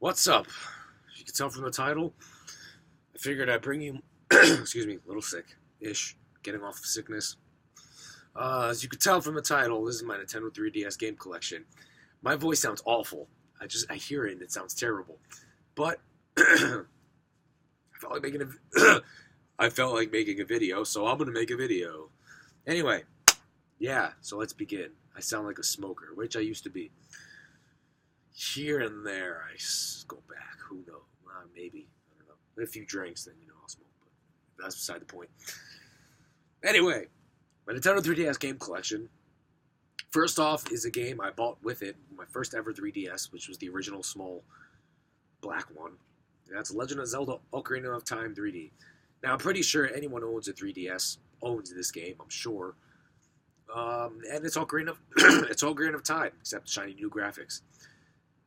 What's up? As you can tell from the title, I figured I'd bring you, excuse me, a little sick-ish, getting off of sickness. As you can tell from the title, this is my Nintendo 3DS game collection. My voice sounds awful. I hear it and it sounds terrible. But, I felt like making a video, so I'm gonna make a video. Anyway, yeah, so let's begin. I sound like a smoker, which I used to be. Here and there, I go back. Who knows? Maybe. I don't know. A few drinks, then, I'll smoke. But that's beside the point. Anyway, my Nintendo 3DS game collection. First off is a game I bought with it, my first ever 3DS, which was the original small black one. And that's Legend of Zelda Ocarina of Time 3D. Now, I'm pretty sure anyone who owns a 3DS owns this game, I'm sure. And it's Ocarina of Time, except shiny new graphics.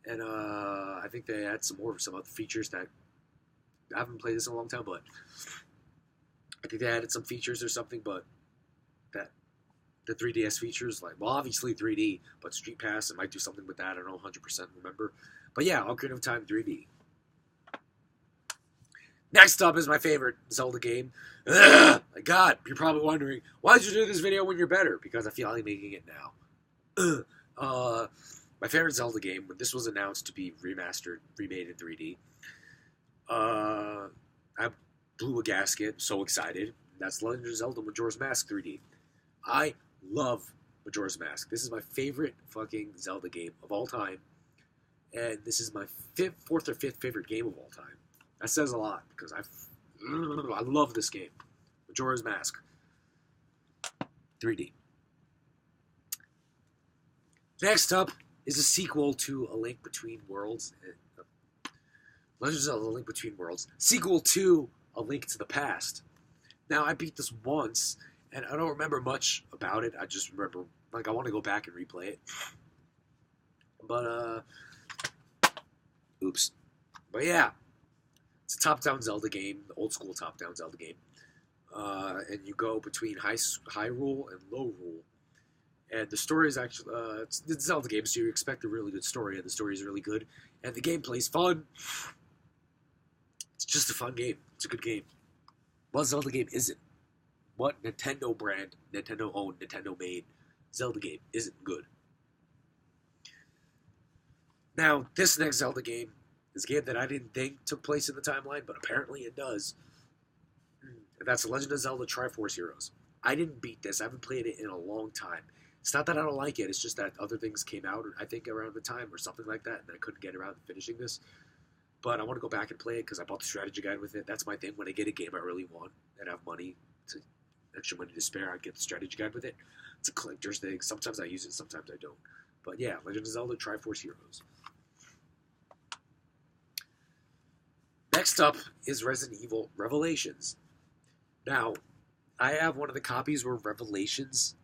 And I think they had some other features that I haven't played this in a long time, but I think they added some features or something, but that the 3DS features, like, well, obviously 3D, but Street Pass, it might do something with that. I don't know 100% remember. But yeah, Ocarina of Time 3D. Next up is my favorite Zelda game. Ugh, my God, you're probably wondering, why did you do this video when you're better? Because I feel like making it now. My favorite Zelda game, when this was announced to be remastered, remade in 3D, I blew a gasket, so excited. That's Legend of Zelda Majora's Mask 3D. I love Majora's Mask. This is my favorite fucking Zelda game of all time. And this is my fourth or fifth favorite game of all time. That says a lot, because I love this game. Majora's Mask 3D. Next up is a sequel to A Link Between Worlds. Legend of Zelda: A Link Between Worlds. Sequel to A Link to the Past. Now, I beat this once, and I don't remember much about it. I just remember, I want to go back and replay it. But, oops. But yeah, it's a top-down Zelda game, the old-school top-down Zelda game. And you go between high rule and low rule. And the story is actually, it's a Zelda game, so you expect a really good story, and the story is really good. And the gameplay is fun. It's just a fun game. It's a good game. What Zelda game isn't? What Nintendo brand, Nintendo owned, Nintendo made Zelda game isn't good? Now, this next Zelda game is a game that I didn't think took place in the timeline, but apparently it does. And that's Legend of Zelda Triforce Heroes. I didn't beat this. I haven't played it in a long time. It's not that I don't like it. It's just that other things came out, I think, around the time or something like that, and I couldn't get around to finishing this. But I want to go back and play it because I bought the strategy guide with it. That's my thing. When I get a game I really want and have extra money to spare, I get the strategy guide with it. It's a collector's thing. Sometimes I use it, sometimes I don't. But yeah, Legend of Zelda Triforce Heroes. Next up is Resident Evil Revelations. Now, I have one of the copies where Revelations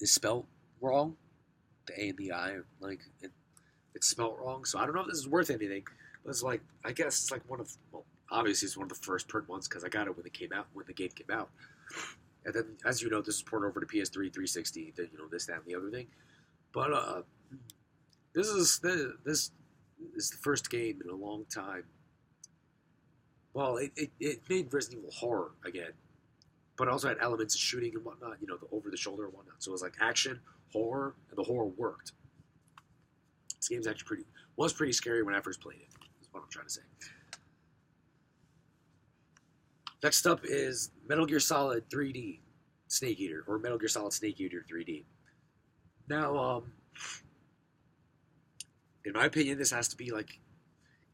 is spelled wrong. The A and the I, it's spelled wrong. So I don't know if this is worth anything. But it's I guess it's obviously it's one of the first print ones because I got it when the game came out. And then, as you know, this is ported over to PS3, 360, this, that, and the other thing. But this is the first game in a long time. Well, it made Resident Evil horror again. But it also had elements of shooting and whatnot, the over-the-shoulder and whatnot. So it was action, horror, and the horror worked. This game's actually was pretty scary when I first played it, is what I'm trying to say. Next up is Metal Gear Solid 3D Snake Eater, or Metal Gear Solid Snake Eater 3D. Now, in my opinion, this has to be,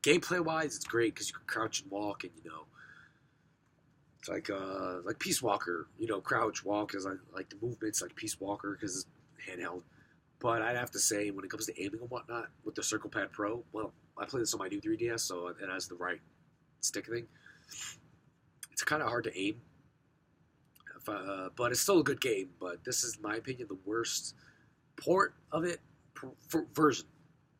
gameplay-wise, it's great, because you can crouch and walk, and, it's like Peace Walker, crouch, walk, is like the movements like Peace Walker, because it's handheld. But I'd have to say, when it comes to aiming and whatnot, with the Circle Pad Pro, well, I play this on my new 3DS, so it has the right stick thing. It's kind of hard to aim, but it's still a good game. But this is, in my opinion, the worst port of it,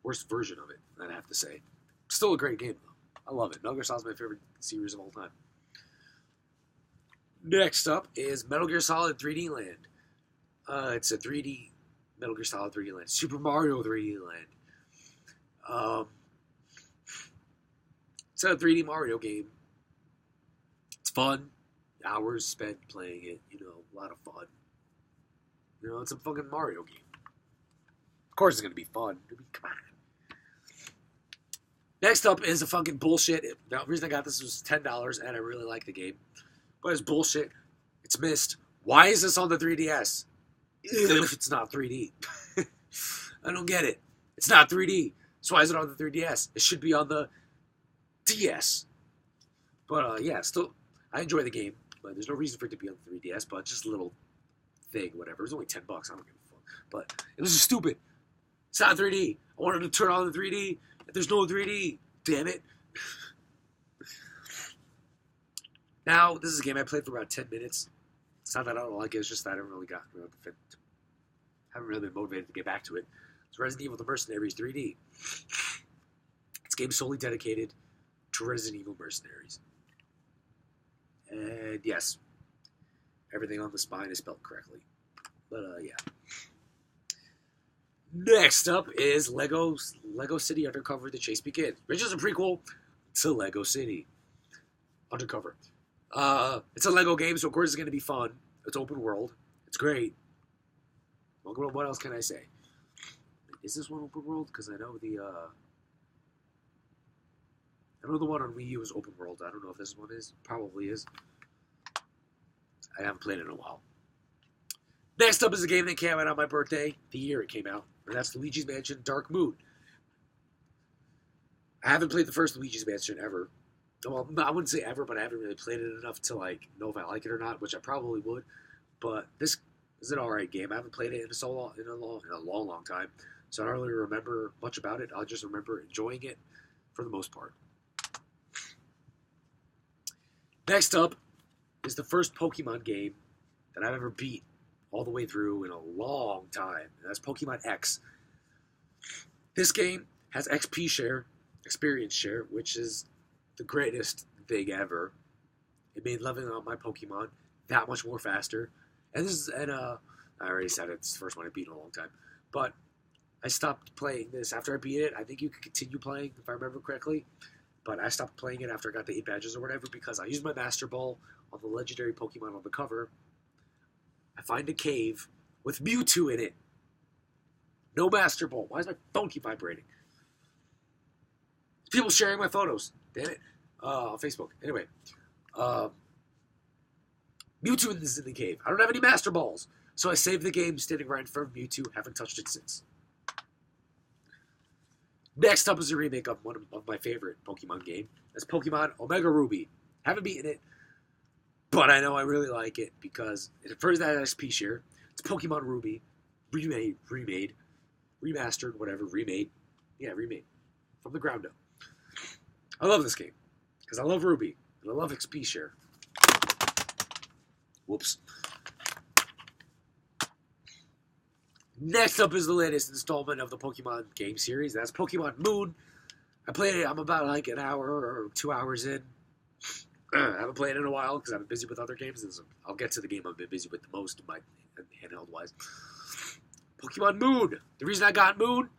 worst version of it, I'd have to say. Still a great game, though. I love it. Metal Gear Solid is my favorite series of all time. Next up is Metal Gear Solid 3D Land. It's a 3D Metal Gear Solid 3D Land. Super Mario 3D Land. It's a 3D Mario game. It's fun. Hours spent playing it. You know, a lot of fun. You know, it's a fucking Mario game. Of course it's going to be fun. I mean, come on. Next up is a fucking bullshit. The reason I got this was $10, and I really like the game. But it's bullshit. It's missed. Why is this on the 3DS? If it's not 3D. I don't get it. It's not 3D. So why is it on the 3DS? It should be on the DS. But, yeah, still, I enjoy the game. But there's no reason for it to be on the 3DS, but just a little thing, whatever. It was only $10. I don't give a fuck. But it was just stupid. It's not 3D. I wanted to turn on the 3D. There's no 3D. Damn it. Now, this is a game I played for about 10 minutes. It's not that I don't like it. It's just that I haven't really been motivated to get back to it. It's Resident Evil: The Mercenaries 3D. It's a game solely dedicated to Resident Evil Mercenaries. And yes, everything on the spine is spelled correctly. But, yeah. Next up is Lego City Undercover: The Chase Begins, which is a prequel to Lego City Undercover. It's a Lego game, so of course it's going to be fun. It's open world. It's great. What else can I say? Is this one open world? Because I know the one on Wii U is open world. I don't know if this one is. Probably is. I haven't played it in a while. Next up is a game that came out on my birthday, the year it came out, and that's Luigi's Mansion Dark Moon. I haven't played the first Luigi's Mansion ever. Well, I wouldn't say ever, but I haven't really played it enough to know if I like it or not, which I probably would. But this is an alright game. I haven't played it in a long time, so I don't really remember much about it. I'll just remember enjoying it for the most part. Next up is the first Pokemon game that I've ever beat all the way through in a long time. And that's Pokemon X. This game has XP share, experience share, which is the greatest thing ever. It made leveling up my Pokemon that much more faster. And I already said it's the first one I beat in a long time. But I stopped playing this after I beat it. I think you could continue playing if I remember correctly. But I stopped playing it after I got the 8 badges or whatever because I used my Master Ball on the legendary Pokemon on the cover. I find a cave with Mewtwo in it. No Master Ball. Why does my phone keep vibrating? People sharing my photos. Damn it. On Facebook. Anyway. Mewtwo is in the cave. I don't have any Master Balls. So I saved the game standing right in front of Mewtwo. Haven't touched it since. Next up is a remake of one of my favorite Pokemon game. That's Pokemon Omega Ruby. Haven't beaten it, but I know I really like it because it first had SP share. It's Pokemon Ruby, remade, remastered, whatever, remade. Yeah, remade. From the ground up. I love this game because I love Ruby and I love XP share. Whoops. Next up is the latest installment of the Pokemon game series. That's Pokemon Moon. I played it. I'm about like an hour or 2 hours in. I haven't played it in a while because I've been busy with other games. I'll get to the game I've been busy with the most, my handheld-wise. Pokemon Moon. The reason I got Moons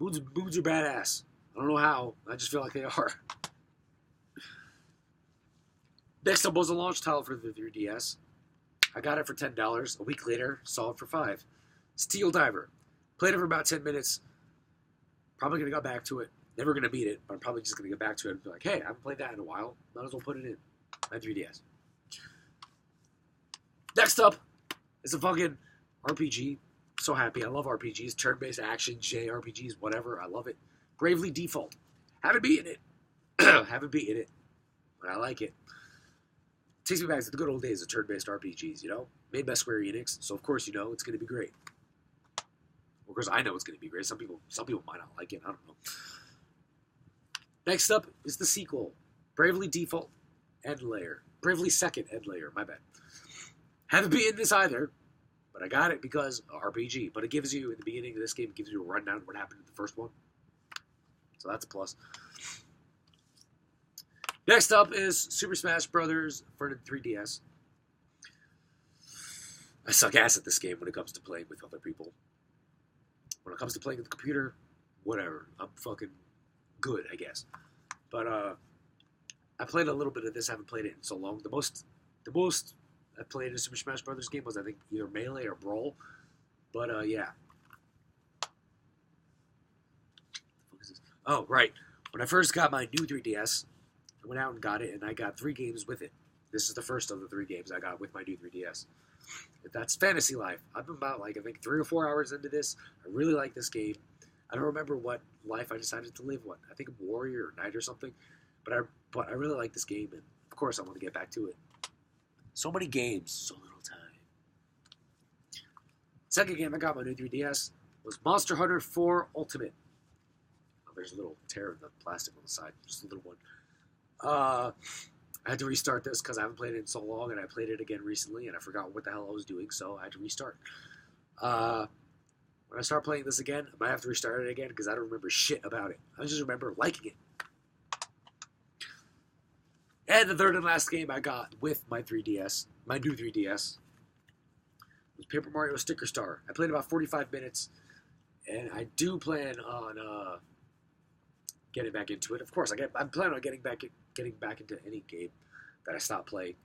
are badass. I don't know how. I just feel like they are. Next up was a launch title for the 3DS. I got it for $10. A week later, saw it for $5. Steel Diver. Played it for about 10 minutes. Probably going to go back to it. Never going to beat it, but I'm probably just going to get back to it and be like, hey, I haven't played that in a while. Might as well put it in my 3DS. Next up is a fucking RPG. So happy. I love RPGs. Turn-based action, JRPGs, whatever. I love it. Bravely Default. Haven't beaten it. Haven't beaten it, but I like it. Takes me back to the good old days of turn-based RPGs, you know? Made by Square Enix, so of course you know it's going to be great. Of course I know it's going to be great. Some people might not like it. I don't know. Next up is the sequel. Bravely Default End Layer. Bravely Second End Layer, my bad. Haven't beaten this either, but I got it because RPG. But it gives you, in the beginning of this game, it gives you a rundown of what happened in the first one. So that's a plus. Next up is Super Smash Bros. For the 3DS. I suck ass at this game when it comes to playing with other people. When it comes to playing with the computer, whatever. I'm fucking good, I guess. But I played a little bit of this. I haven't played it in so long. The most I played in a Super Smash Brothers game was, I think, either Melee or Brawl. But yeah. Oh, right. When I first got my new 3DS, I went out and got it, and I got 3 games with it. This is the first of the 3 games I got with my new 3DS. That's Fantasy Life. I'm about, I think 3 or 4 hours into this. I really like this game. I don't remember what life I decided to live. I think Warrior or Knight or something. But I really like this game, and of course I want to get back to it. So many games, so little time. Second game I got my new 3DS was Monster Hunter 4 Ultimate. Oh, there's a little tear in the plastic on the side, just a little one. I had to restart this because I haven't played it in so long, and I played it again recently, and I forgot what the hell I was doing, so I had to restart. When I start playing this again, I might have to restart it again because I don't remember shit about it. I just remember liking it. And the third and last game I got with my 3DS, my new 3DS, was Paper Mario Sticker Star. I played about 45 minutes, and I do plan on getting back into it. Of course, I'm planning on getting back into any game that I stop playing.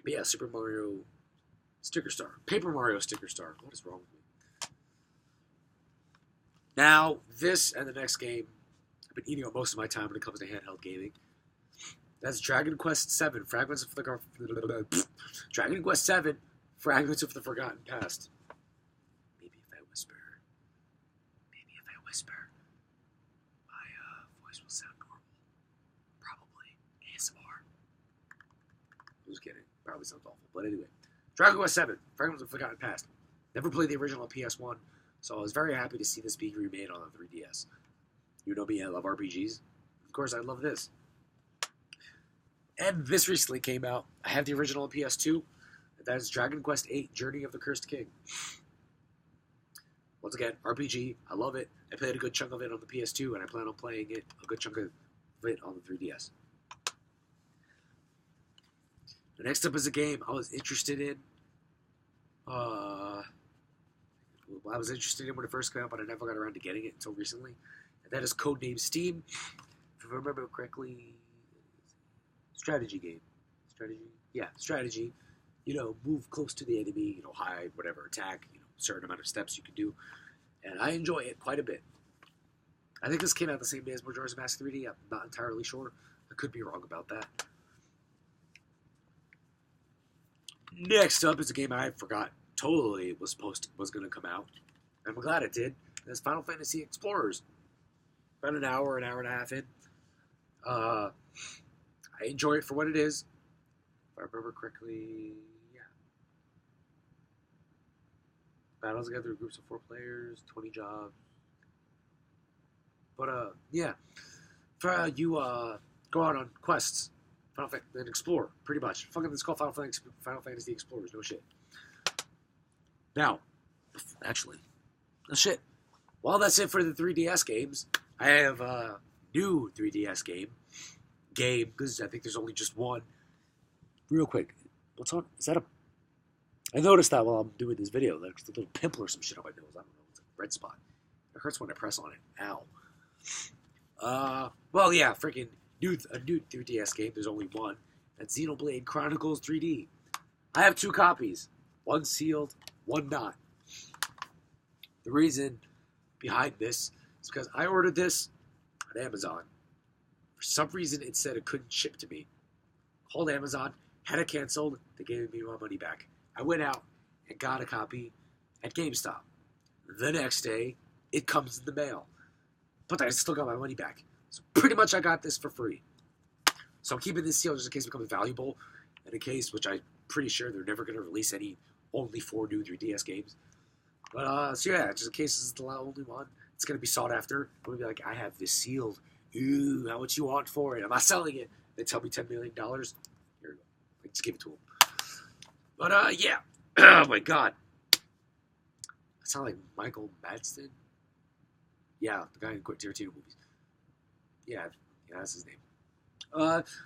But yeah, Super Mario Sticker Star. Paper Mario Sticker Star. What is wrong with me? Now, this and the next game, I've been eating up most of my time when it comes to handheld gaming. That's Dragon Quest VII, Fragments of the Dragon Quest VII, Fragments of the Forgotten Past. Maybe if I whisper, my voice will sound normal. Probably ASMR. Just kidding. Probably sounds awful, but anyway. Dragon Quest VII, Fragments of the Forgotten Past. Never played the original on PS1, so I was very happy to see this being remade on the 3DS. You know me, I love RPGs. Of course, I love this. And this recently came out. I have the original on PS2. That is Dragon Quest VIII, Journey of the Cursed King. Once again, RPG. I love it. I played a good chunk of it on the PS2, and I plan on playing it, a good chunk of it on the 3DS. The next up is a game I was interested in. I was interested in when it first came out, but I never got around to getting it until recently. And that is Codename Steve. If I remember correctly, strategy game. Strategy. Move close to the enemy, hide, whatever, attack, certain amount of steps you can do. And I enjoy it quite a bit. I think this came out the same day as Majora's Mask 3D. I'm not entirely sure. I could be wrong about that. Next up is a game I forgot totally was going to come out. I'm glad it did. That's Final Fantasy Explorers. About an hour and a half in. I enjoy it for what it is. If I remember correctly, yeah. Battles together groups of 4 players, 20 jobs. But, yeah. For you go out on quests and explore, pretty much. Fucking, it's called Final Fantasy Explorers, no shit. Now, actually, no shit. Well, that's it for the 3DS games. I have a new 3DS game, because I think there's only just one. Real quick, what's on? Is that a... I noticed that while I'm doing this video. There's a little pimple or some shit on my nose. I don't know. It's a red spot. It hurts when I press on it. Ow. Well, yeah, freaking a new 3DS game. There's only one. That's Xenoblade Chronicles 3D. I have 2 copies. One sealed, one not. The reason behind this is because I ordered this on Amazon. For some reason, it said it couldn't ship to me. Called Amazon, had it canceled. They gave me my money back. I went out and got a copy at GameStop. The next day, it comes in the mail. But I still got my money back. So pretty much I got this for free. So I'm keeping this sealed just in case it becomes valuable. In a case, which I'm pretty sure they're never going to release only 4 new 3DS games. But, so yeah, just in case this is the only one, it's going to be sought after. I'm going to be like, I have this sealed. Ooh, how much you want for it? Am I selling it? They tell me $10 million. Here we go. I just give it to them. But, yeah. Oh, my God. I sound like Michael Madsen. Yeah, the guy in Tarantino movies. Yeah, that's his name.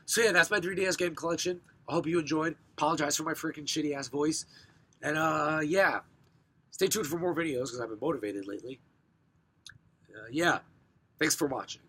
So yeah, that's my 3DS game collection. I hope you enjoyed. Apologize for my freaking shitty-ass voice. And, yeah. Stay tuned for more videos, because I've been motivated lately. Yeah. Thanks for watching.